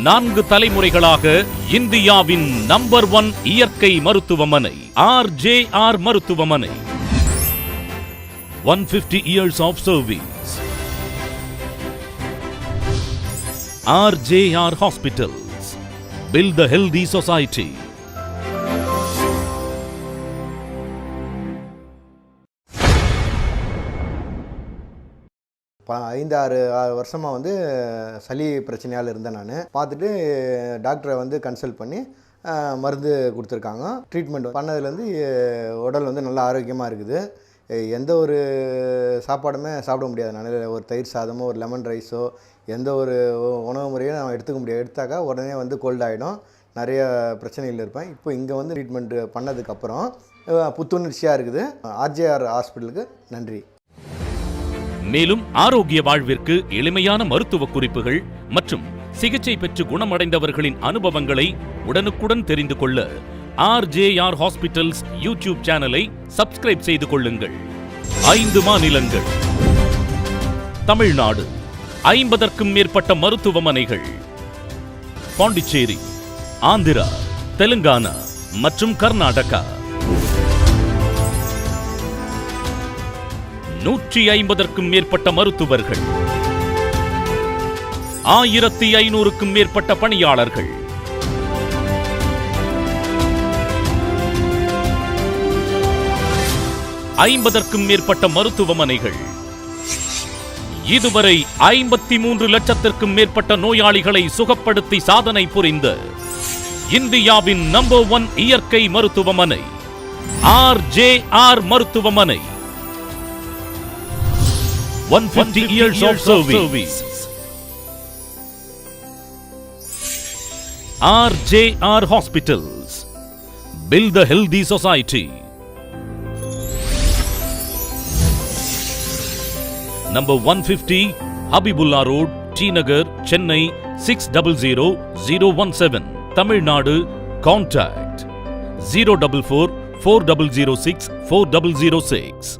4 தலைமுறைகளாக இந்தியாவின் நம்பர் 1 இயற்கை மருத்துவமனை RJR மருத்துவமனை. 150 years of service. RJR Hospitals. Build the healthy society. ஐந்து ஆறு வருஷமாக வந்து சளி பிரச்சனையால் இருந்தேன். நான் பார்த்துட்டு டாக்டரை வந்து கன்சல்ட் பண்ணி மருந்து கொடுத்துருக்காங்க. ட்ரீட்மெண்ட் பண்ணதுலேருந்து உடல் வந்து நல்லா ஆரோக்கியமாக இருக்குது. எந்த ஒரு சாப்பாடுமே சாப்பிட முடியாது. நான் ஒரு தயிர் சாதமோ ஒரு லெமன் ரைஸோ எந்த ஒரு உணவு முறையும் நான் எடுத்துக்க முடியாது. எடுத்தாக்கா உடனே வந்து கோல்ட் ஆகிடும். நிறைய பிரச்சனைகள் இருப்பேன். இப்போ இங்கே வந்து ட்ரீட்மெண்ட் பண்ணதுக்கப்புறம் புத்துணர்ச்சியாக இருக்குது. RJR ஹாஸ்பிட்டலுக்கு நன்றி. மேலும் ஆரோக்கிய வாழ்விற்கு எளிமையான மருத்துவ குறிப்புகள் மற்றும் சிகிச்சை பெற்று குணமடைந்தவர்களின் அனுபவங்களை உடனுக்குடன் தெரிந்து கொள்ள RJR Hospitals யூடியூப் சேனலை சப்ஸ்கிரைப் செய்து கொள்ளுங்கள். 5 மாநிலங்கள், தமிழ்நாடு 50க்கும் மேற்பட்ட மருத்துவமனைகள், பாண்டிச்சேரி, ஆந்திரா, தெலுங்கானா மற்றும் கர்நாடகா 150க்கும் மேற்பட்ட மருத்துவர்கள், 1500க்கும் மேற்பட்ட பணியாளர்கள், 50க்கும் மேற்பட்ட மருத்துவமனைகள், இதுவரை 53 லட்சத்திற்கும் மேற்பட்ட நோயாளிகளை சுகப்படுத்தி சாதனை புரிந்த இந்தியாவின் நம்பர் 1 இயற்கை மருத்துவமனை RJR மருத்துவமனை. 150 years of service. RJR Hospitals. Build the healthy society. Number 150 Habibullah Road, T.Nagar, Chennai 600017. Tamil Nadu. Contact 044 4006 4006.